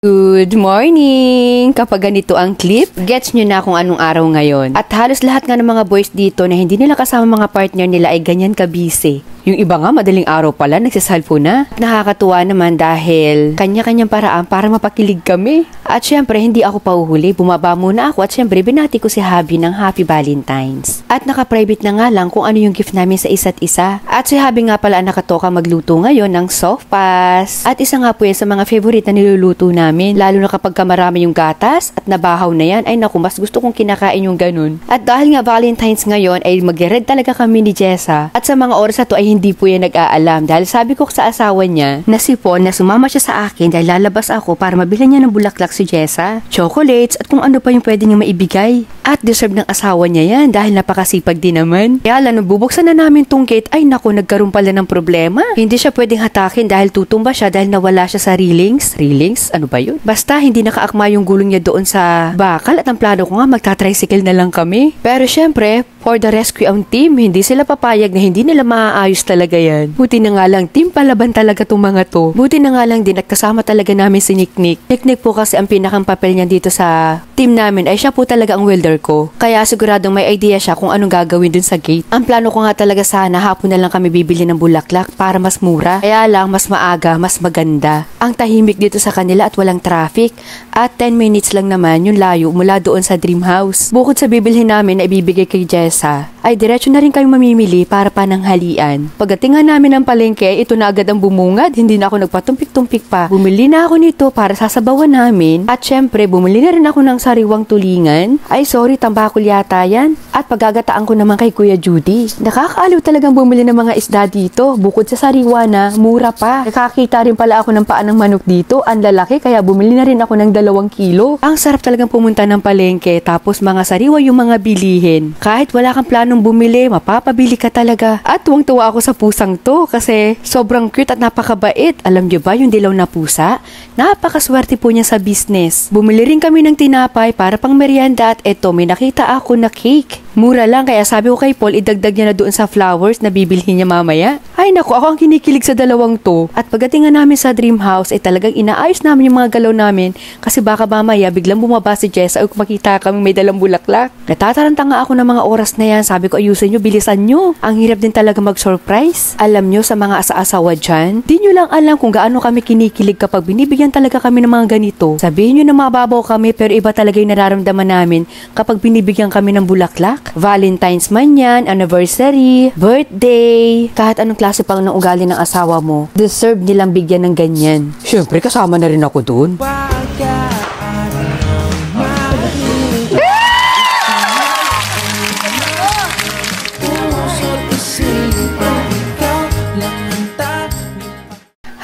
Good morning! Kapag ganito ang clip, gets nyo na kung anong araw ngayon. At halos lahat nga ng mga boys dito na hindi nila kasama mga partner nila ay ganyan ka-busy. Yung iba nga, madaling araw pala, nagsisalpo na. Nakakatuwa naman dahil kanya-kanyang paraan para mapakilig kami. At syempre, hindi ako pauhuli. Bumaba muna ako at syempre, binati ko si Habi ng Happy Valentine's. At naka-private na nga lang kung ano yung gift namin sa isa't isa. At si Habi nga pala nakatoka magluto ngayon ng soft pass. At isa nga po yan sa mga favorite na niluluto namin. Lalo na kapag marami yung gatas at nabahaw na yan, ay naku, mas gusto kong kinakain yung ganun. At dahil nga Valentine's ngayon, ay mag-red talaga kami ni Jessa. At sa mga oras na to ay hindi po yan nag-aalam dahil sabi ko sa asawa niya na si Paul na sumama siya sa akin dahil lalabas ako para mabilhan niya ng bulaklak si Jessa, chocolates at kung ano pa yung pwede niya maibigay. At deserve ng asawa niya yan dahil napakasipag din naman. Kaya lang, bubuksan na namin tong gate, ay naku, nagkaroon pala ng problema. Hindi siya pwedeng hatakin dahil tutumba siya dahil nawala siya sa railings. Railings? Ano ba yun? Basta hindi nakaakma yung gulong niya doon sa bakal at ang plano ko nga magta-tricycle na lang kami. Pero syempre, for the rescue ang team, hindi sila papayag na hindi nila maaayos talaga yan. Buti na nga lang, team palaban talaga tong mga to. Buti na nga lang din at kasama talaga namin si Nick. Nick po kasi ang pinakang papel niya dito sa team namin ay siya po talaga ang welder ko. Kaya siguradong may idea siya kung anong gagawin dun sa gate. Ang plano ko nga talaga sana hapon na lang kami bibili ng bulaklak para mas mura. Kaya lang mas maaga, mas maganda. Ang tahimik dito sa kanila at walang traffic. At 10 minutes lang naman yung layo mula doon sa dream house. Bukod sa bibilhin namin na ibibigay kay Jessa, ay diretso na rin kayong mamimili para pananghalian. Pagdating nga namin ng palengke, ito na agad ang bumungad. Hindi na ako nagpatumpik-tumpik pa. Bumili na ako nito para sasabawan namin. At syempre, bumili na rin ako ng sariwang tulingan. Ay sorry, tambakol yata yan. At paggagataan ko naman kay Kuya Judy. Nakakaaliw talagang bumili ng mga isda dito. Bukod sa sariwa na, mura pa. Nakakita rin pala ako ng paa ng manok dito. Ang lalaki, kaya bumili na rin ako ng 2 kilo. Ang sarap talagang pumunta ng palengke. Tapos mga sariwa yung mga bilihin. Kahit wala kang planong bumili, mapapabili ka talaga. At tuwang-tuwa ako sa pusang to kasi sobrang cute at napakabait. Alam niyo ba yung dilaw na pusa? Napakaswerte po niya sa business. Bumili rin kami ng tinapay para pang merienda at eto, may nakita ako na cake. Mura lang, kaya sabi ko kay Paul, idagdag niya na doon sa flowers na bibilhin niya mamaya. Ay naku, ako ang kinikilig sa dalawang to. At pagdating nga namin sa dream house, ay talagang inaayos namin yung mga galaw namin kasi baka mamaya biglang bumaba si Jessa o makita kami may dalang bulaklak. Natataranta nga ako ng mga oras na yan. Sabi ko, ayusin nyo, bilisan nyo. Ang hirap din talaga mag-surprise. Alam nyo, sa mga asa-asawa dyan, di nyo lang alam kung gaano kami kinikilig kapag binibigyan talaga kami ng mga ganito. Sabihin nyo na mababaw kami pero iba talaga yung nararamdaman namin kapag binibigyan kami ng bulaklak. Valentine's man yan, anniversary, birthday, kahit anong klase pang ng ugali ng asawa mo, deserve nilang bigyan ng ganyan. Siyempre, kasama na rin ako dun.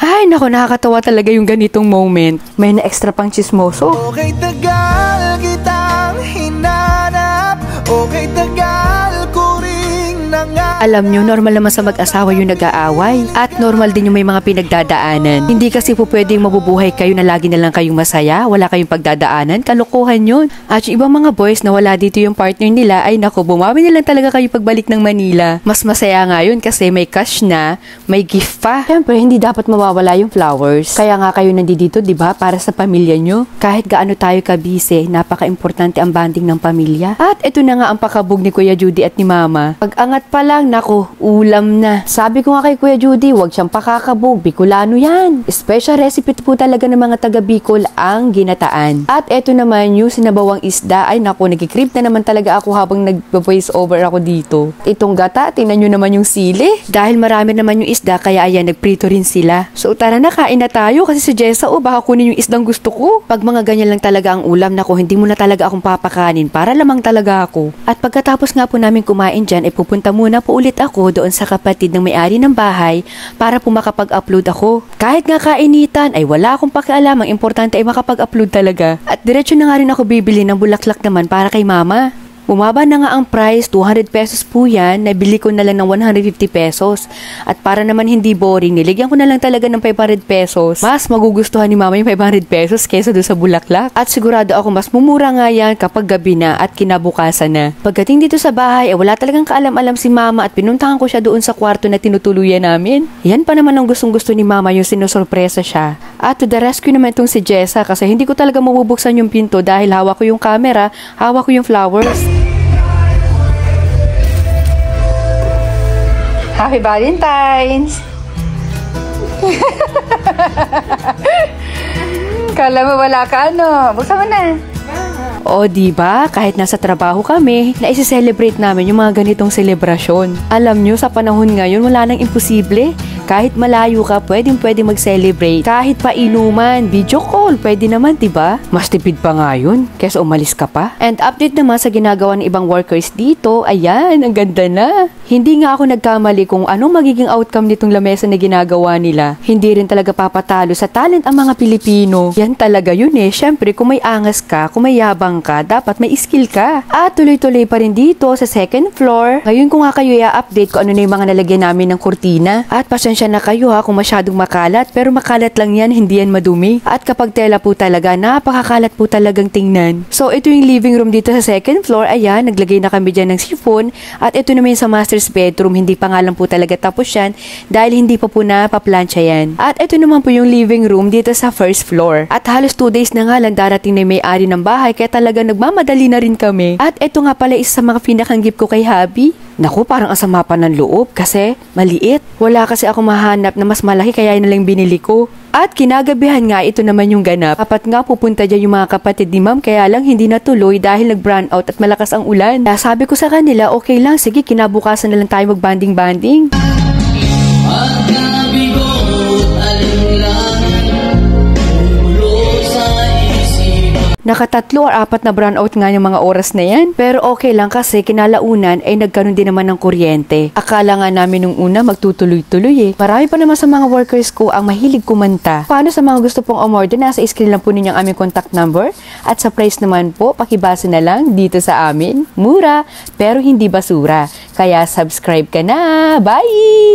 Ay, nako, nakakatawa talaga yung ganitong moment. May na-extra pang chismoso. Okay, tagal kitang hinanap. Okay, tagal ko ring nangarap. Alam nyo, normal naman sa mag-asawa yung nag-aaway. At normal din yung may mga pinagdadaanan. Hindi kasi po pwedeng mabubuhay kayo na lagi na lang kayong masaya. Wala kayong pagdadaanan. Kalokohan yun. At yung ibang mga boys na wala dito yung partner nila, ay nako, bumawi na lang talaga kayo pagbalik ng Manila. Mas masaya nga yun kasi may cash na, may gift pa. Siyempre, hindi dapat mawawala yung flowers. Kaya nga kayo nandito, di ba? Para sa pamilya nyo. Kahit gaano tayo kabise, napaka-importante ang bonding ng pamilya. At ito na nga ang pakabog ni Kuya Judy at ni Mama. Pag-angat pa lang, nako, ulam na. Sabi ko nga kay Kuya Judy, wag siyang pakakabog. Bicolano yan. Special recipe po talaga ng mga taga Bicol ang ginataan. At ito naman yung sinabawang isda. Ay nako, nagkikrib na naman talaga ako habang nag-voice over ako dito. Itong gata, tingnan nyo naman yung sili. Dahil marami naman yung isda, kaya ayan, nagprito rin sila. So tara na, kain na tayo kasi si Jessa, baka kunin yung isdang gusto ko. Pag mga ganyan lang talaga ang ulam, nako, hindi mo na talaga akong papakanin para lamang talaga ako. At pagkatapos nga po namin kumain dyan, ay pupunta muna po ulit ako doon sa kapatid ng may-ari ng bahay para po makapag-upload ako. Kahit nga kainitan, ay wala akong pakialam. Ang importante ay makapag-upload talaga. At diretso na nga rin ako bibili ng bulaklak naman para kay Mama. Bumaba na nga ang price, 200 pesos po yan. Nabili ko na lang ng 150 pesos. At para naman hindi boring, niligyan ko na lang talaga ng 500 pesos. Mas magugustuhan ni Mama yung 500 pesos kaysa doon sa bulaklak. At sigurado ako mas mumura nga yan kapag gabi na at kinabukasan na. Pagdating dito sa bahay, wala talagang kaalam-alam si Mama at pinuntahan ko siya doon sa kwarto na tinutuluyan namin. Yan pa naman ang gustong-gusto ni Mama, yung sinusurpresa siya. At to the rescue naman itong si Jessa kasi hindi ko talaga mabubuksan yung pinto dahil hawak ko yung camera, hawak ko yung flowers. Happy Valentine's! Kala mo wala ka buksan mo na. O diba, kahit nasa trabaho kami, na isi-celebrate namin yung mga ganitong selebrasyon. Alam nyo, sa panahon ngayon, wala nang imposible. Kahit malayo ka, pwede mag-celebrate. Kahit pa inuman, video call, pwede naman, diba? Mas tipid pa nga yun, kesa umalis ka pa. And update naman sa ginagawa ng ibang workers dito, ayan, ang ganda na. Hindi nga ako nagkamali kung anong magiging outcome nitong lamesa na ginagawa nila. Hindi rin talaga papatalo sa talent ang mga Pilipino. Yan talaga yun eh. Syempre, kung may angas ka, kung may yabang ka, dapat may skill ka. At tuloy-tuloy pa rin dito sa second floor. Ngayon ko nga kayo i-update kung ano na yung mga nalagyan namin ng kurtina. At pasensya na kayo kung masyadong makalat, pero makalat lang yan, hindi yan madumi. At kapag tela po talaga, napakakalat po talagang tingnan. So ito yung living room dito sa second floor. Ayan, naglagay na kami dyan ng sipon. At ito naman sa master's bedroom, hindi pa nga lang po talaga tapos yan dahil hindi pa po napaplansya yan. At ito naman po yung living room dito sa first floor. At halos 2 days na nga lang darating na may-ari ng bahay kaya talaga nagmamadali na rin kami. At ito nga pala isa sa mga pinakang gift ko kay Habi. Naku, parang asama pa ng loob kasi maliit. Wala kasi ako mahanap na mas malaki kaya yun na lang binili ko. At kinagabihan nga ito naman yung ganap. Dapat nga pupunta dyan yung mga kapatid ni ma'am kaya lang hindi natuloy dahil nag-brown out at malakas ang ulan. Kaya sabi ko sa kanila, okay lang, sige kinabukasan na lang tayo mag-banding-banding. Nakatatlo or 4 na brownout nga yung mga oras na yan. Pero okay lang kasi kinalaunan ay nagkaroon din naman ng kuryente. Akala nga namin nung una magtutuloy-tuloy eh. Marami pa naman sa mga workers ko ang mahilig kumanta. Paano sa mga gusto pong umorder, nasa screen lang po ninyo ang aming contact number. At sa price naman po, pakibase na lang dito sa amin. Mura, pero hindi basura. Kaya subscribe ka na. Bye!